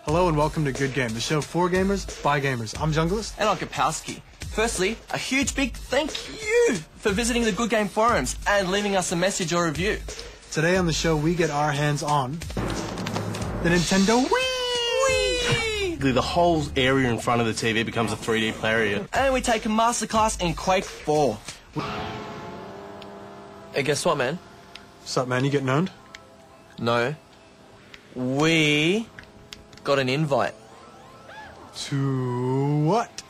Hello and welcome to Good Game, the show for gamers, by gamers. I'm Junglist. And I'm Kapowski. Firstly, a huge big thank you for visiting the Good Game forums and leaving us a message or review. Today on the show, we get our hands on the Nintendo Wii! The whole area in front of the TV becomes a 3D play area. And we take a masterclass in Quake 4. Hey, guess what, man? What's up, man? You getting owned? No. We got an invite. To what?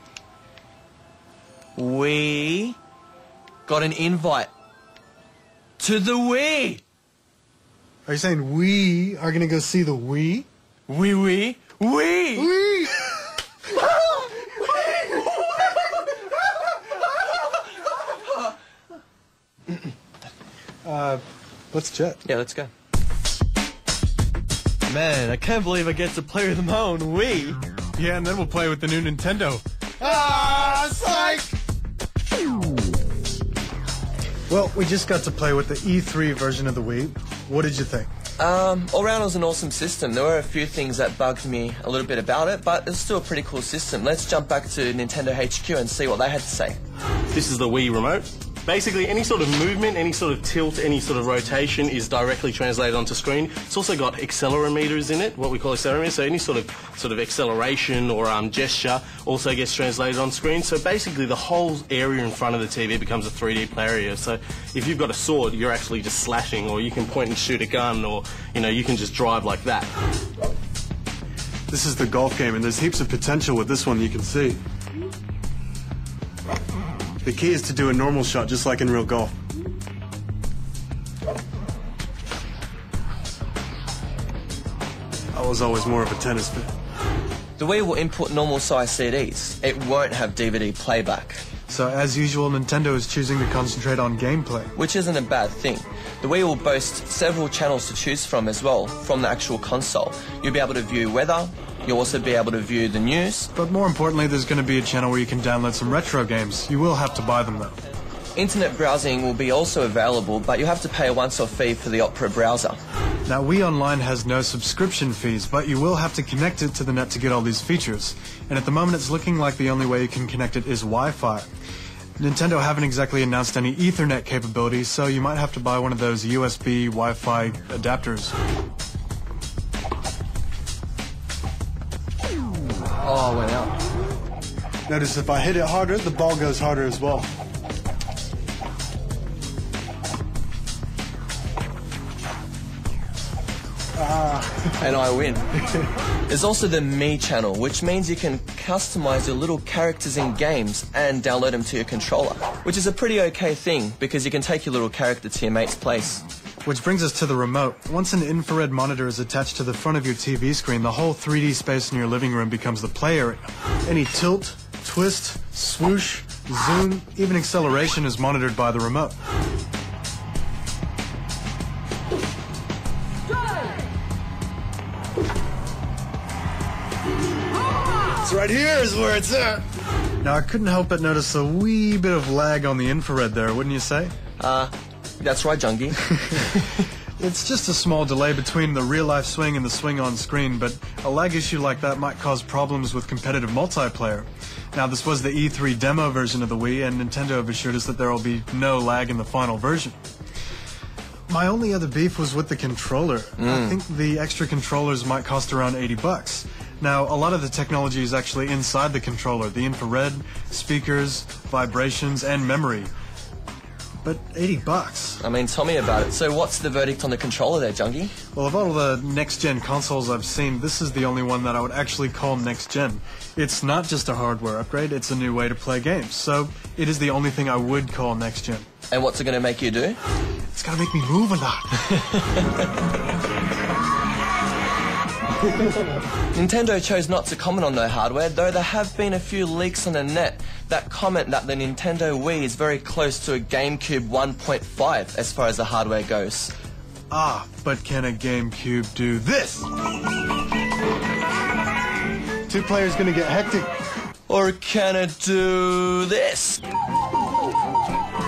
We got an invite to the Wii. Are you saying we are going to go see the Wii? Wii. Wii! Let's jet. Yeah, let's go. Man, I can't believe I get to play with my own Wii. Yeah, and then we'll play with the new Nintendo. Ah, psych! Well, we just got to play with the E3 version of the Wii. What did you think? All round it was an awesome system. There were a few things that bugged me a little bit about it, but it's still a pretty cool system. Let's jump back to Nintendo HQ and see what they had to say. This is the Wii remote. Basically, any sort of movement, any sort of tilt, any sort of rotation is directly translated onto screen. It's also got accelerometers in it, what we call accelerometers. So any sort of acceleration or gesture also gets translated on screen. So basically, the whole area in front of the TV becomes a 3D play area. So if you've got a sword, you're actually just slashing, or you can point and shoot a gun, or you can just drive like that. This is the golf game, and there's heaps of potential with this one, you can see. The key is to do a normal shot, just like in real golf. I was always more of a tennis fan. The Wii will input normal size CDs. It won't have DVD playback. So, as usual, Nintendo is choosing to concentrate on gameplay. Which isn't a bad thing. The Wii will boast several channels to choose from as well, from the actual console. You'll be able to view weather. You'll also be able to view the news. But more importantly, there's going to be a channel where you can download some retro games. You will have to buy them, though. Internet browsing will be also available, but you'll have to pay a once-off fee for the Opera browser. Now, Wii Online has no subscription fees, but you will have to connect it to the net to get all these features. And at the moment, it's looking like the only way you can connect it is Wi-Fi. Nintendo haven't exactly announced any Ethernet capabilities, so you might have to buy one of those USB Wi-Fi adapters. Oh, went out. Notice if I hit it harder, the ball goes harder as well. And I win. There's also the Me channel, which means you can customize your little characters in games and download them to your controller, which is a pretty okay thing because you can take your little character to your mate's place. Which brings us to the remote. Once an infrared monitor is attached to the front of your TV screen, the whole 3D space in your living room becomes the play area. Any tilt, twist, swoosh, zoom, even acceleration is monitored by the remote. It's right here is where it's at. Now, I couldn't help but notice a wee bit of lag on the infrared there, wouldn't you say? That's right, Jungie. It's just a small delay between the real-life swing and the swing on screen, but a lag issue like that might cause problems with competitive multiplayer. Now, this was the E3 demo version of the Wii, and Nintendo have assured us that there will be no lag in the final version. My only other beef was with the controller. I think the extra controllers might cost around $80. Now, a lot of the technology is actually inside the controller, the infrared, speakers, vibrations, and memory. But $80. I mean, tell me about it. So what's the verdict on the controller there, Jungie? Well, of all the next-gen consoles I've seen, this is the only one that I would actually call next-gen. It's not just a hardware upgrade, it's a new way to play games. So it is the only thing I would call next-gen. And what's it going to make you do? It's got to make me move a lot. Nintendo chose not to comment on their hardware, though there have been a few leaks on the net that comment that the Nintendo Wii is very close to a GameCube 1.5 as far as the hardware goes. Ah, but can a GameCube do this? Two players gonna get hectic. Or can it do this?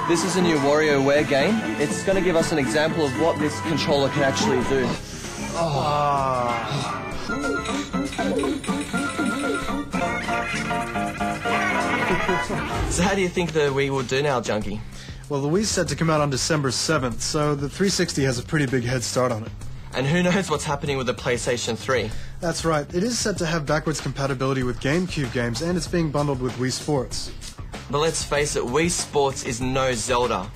This is a new WarioWare game. It's going to give us an example of what this controller can actually do. do you think the Wii will do now, Junkie? Well, the Wii's set to come out on December 7th, so the 360 has a pretty big head start on it. And who knows what's happening with the PlayStation 3? That's right. It is set to have backwards compatibility with GameCube games, and it's being bundled with Wii Sports. But let's face it, Wii Sports is no Zelda.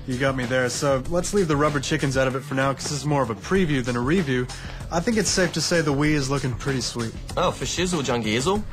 You got me there, so let's leave the rubber chickens out of it for now, because this is more of a preview than a review. I think it's safe to say the Wii is looking pretty sweet. Oh, for shizzle, Junkie Izzle.